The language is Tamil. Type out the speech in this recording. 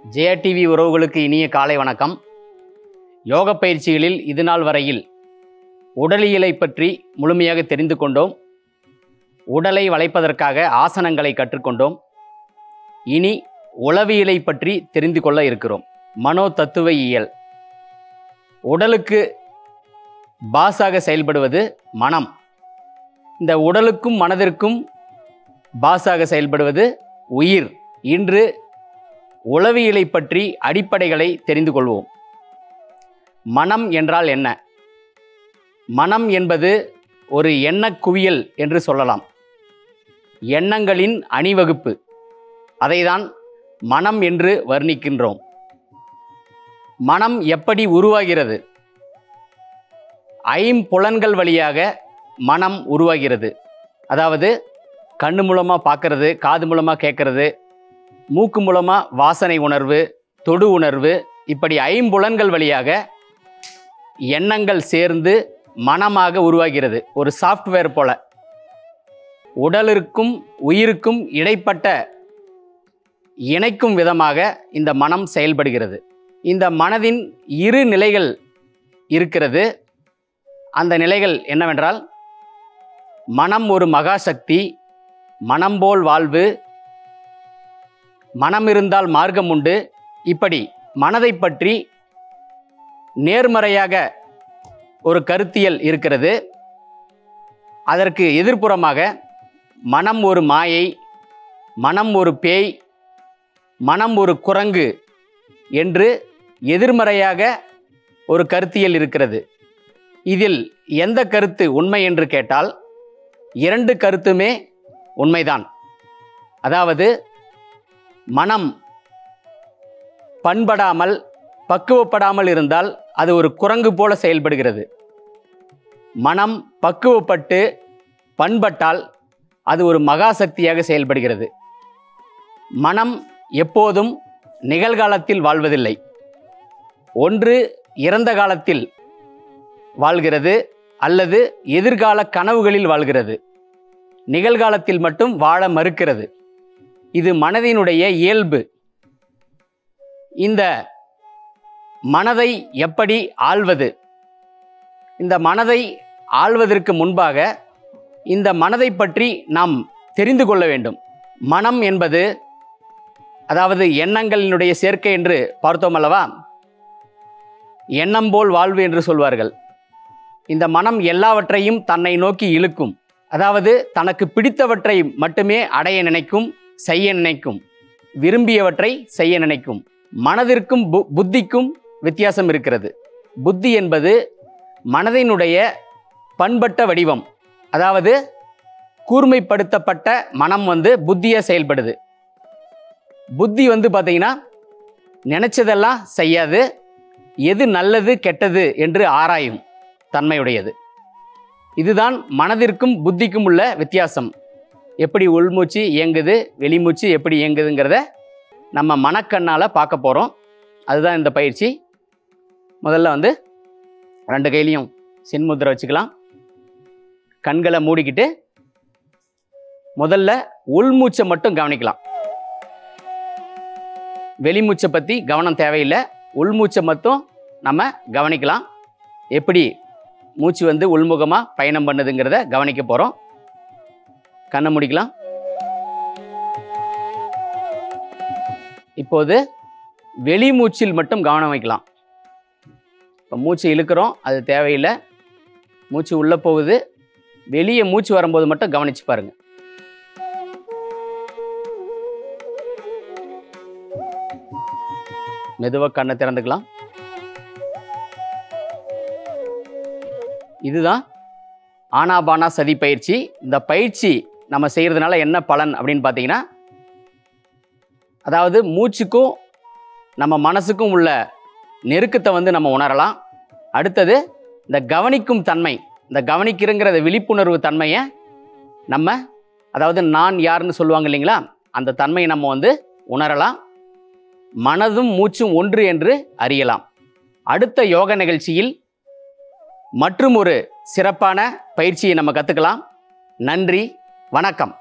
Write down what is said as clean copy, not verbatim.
ஜெயா டிவி உறவுகளுக்கு இனிய காலை வணக்கம். யோக பயிற்சிகளில் இதுநாள் வரையில் உடலியலை பற்றி முழுமையாக தெரிந்து கொண்டோம். உடலை வளைப்பதற்காக ஆசனங்களை கற்றுக்கொண்டோம். இனி உளவியலை பற்றி தெரிந்து கொள்ள இருக்கிறோம். மனோ தத்துவ இயல். உடலுக்கு பாஸாக செயல்படுவது மனம். இந்த உடலுக்கும் மனதிற்கும் பாஸாக செயல்படுவது உயிர். இன்று உளவியலை பற்றி அடிப்படைகளை தெரிந்து கொள்வோம். மனம் என்றால் என்ன? மனம் என்பது ஒரு எண்ணக் குவியல் என்று சொல்லலாம். எண்ணங்களின் அணிவகுப்பு. அதைதான் மனம் என்று வர்ணிக்கின்றோம். மனம் எப்படி உருவாகிறது? ஐம்புலன்கள் வழியாக மனம் உருவாகிறது. அதாவது கண்ணு மூலமாக பார்க்கறது, காது மூலமாக கேட்கறது, மூக்கு மூலமாக வாசனை உணர்வு, தொடு உணர்வு, இப்படி ஐம்புலன்கள் வழியாக எண்ணங்கள் சேர்ந்து மனமாக உருவாகிறது. ஒரு சாஃப்ட்வேர் போல உடலிற்கும் உயிருக்கும் இடைப்பட்ட இணைக்கும் விதமாக இந்த மனம் செயல்படுகிறது. இந்த மனதின் இரு நிலைகள் இருக்கிறது. அந்த நிலைகள் என்னவென்றால், மனம் ஒரு மகாசக்தி, மனம் போல் வாழ்வு, மனம் இருந்தால் மார்க்கம் உண்டு. இப்படி மனதை பற்றி நேர்மறையாக ஒரு கருத்தியல் இருக்கிறது. அதற்கு எதிர்ப்புறமாக மனம் ஒரு மாயை, மனம் ஒரு பேய், மனம் ஒரு குரங்கு என்று எதிர்மறையாக ஒரு கருத்தியல் இருக்கிறது. இதில் எந்த கருத்து உண்மை என்று கேட்டால், இரண்டு கருத்துமே உண்மைதான். அதாவது மனம் பண்படாமல் பக்குவப்படாமல் இருந்தால் அது ஒரு குரங்கு போல செயல்படுகிறது. மனம் பக்குவப்பட்டு பண்பட்டால் அது ஒரு மகாசக்தியாக செயல்படுகிறது. மனம் எப்போதும் நிகழ்காலத்தில் வாழ்வதில்லை. ஒன்று இறந்த காலத்தில் வாழ்கிறது அல்லது எதிர்கால கனவுகளில் வாழ்கிறது. நிகழ்காலத்தில் மட்டும் வாழ மறுக்கிறது. இது மனதினுடைய இயல்பு. இந்த மனதை எப்படி ஆள்வது? இந்த மனதை ஆள்வதற்கு முன்பாக இந்த மனதை பற்றி நாம் தெரிந்து கொள்ள வேண்டும். மனம் என்பது, அதாவது எண்ணங்களினுடைய சேர்க்கை என்று பார்த்தோம் அல்லவா? எண்ணம் போல் வாழ்வு என்று சொல்வார்கள். இந்த மனம் எல்லாவற்றையும் தன்னை நோக்கி இழுக்கும். அதாவது தனக்கு பிடித்தவற்றை மட்டுமே அடைய நினைக்கும், செய்ய நினைக்கும், விரும்பியவற்றை செய்ய நினைக்கும். மனதிற்கும் புத்திக்கும் வித்தியாசம் இருக்கிறது. புத்தி என்பது மனதினுடைய பண்பட்ட வடிவம். அதாவது கூர்மைப்படுத்தப்பட்ட மனம் புத்தியாக செயல்படுது. புத்தி பார்த்தீங்கன்னா நினைச்சதெல்லாம் செய்யாது, எது நல்லது கெட்டது என்று ஆராயும் தன்மையுடையது. இதுதான் மனதிற்கும் புத்திக்கும் உள்ள வித்தியாசம். எப்படி உள்மூச்சு இயங்குது, வெளிமூச்சு எப்படி இயங்குதுங்கிறத நம்ம மனக்கண்ணால் பார்க்க போகிறோம். அதுதான் இந்த பயிற்சி. முதல்ல ரெண்டு கையிலையும் சின்முத்திரை வச்சுக்கலாம். கண்களை மூடிக்கிட்டு முதல்ல உள்மூச்சை மட்டும் கவனிக்கலாம். வெளிமூச்சை பற்றி கவனம் தேவையில்லை. உள்மூச்சை மட்டும் நம்ம கவனிக்கலாம். எப்படி மூச்சு உள்முகமாக பயணம் பண்ணுதுங்கிறத கவனிக்க போகிறோம். கண்ணை முடிக்கலாம். இப்போது வெளிமூச்சில் மட்டும் கவனம் வைக்கலாம். இப்போ மூச்சு இழுக்கிறோம், அது தேவையில்லை. மூச்சு உள்ளே போகுது, வெளியே மூச்சு வரும்போது மட்டும் கவனிச்சு பாருங்க. மெதுவாக கண்ணை திறந்துக்கலாம். இதுதான் ஆனாபானா சதி பயிற்சி. இந்த பயிற்சி நம்ம செய்கிறதுனால என்ன பலன் அப்படின்னு பார்த்தீங்கன்னா, அதாவது மூச்சுக்கும் நம்ம மனசுக்கும் உள்ள நெருக்கத்தை நம்ம உணரலாம். அடுத்தது இந்த கவனிக்கும் தன்மை, இந்த கவனிக்கிறங்கிற விழிப்புணர்வு தன்மையை நம்ம, அதாவது நான் யாருன்னு சொல்லுவாங்க இல்லைங்களா, அந்த தன்மையை நம்ம உணரலாம். மனதும் மூச்சும் ஒன்று என்று அறியலாம். அடுத்த யோக நிகழ்ச்சியில் மற்றும் ஒரு சிறப்பான பயிற்சியை நம்ம கற்றுக்கலாம். நன்றி, வணக்கம்.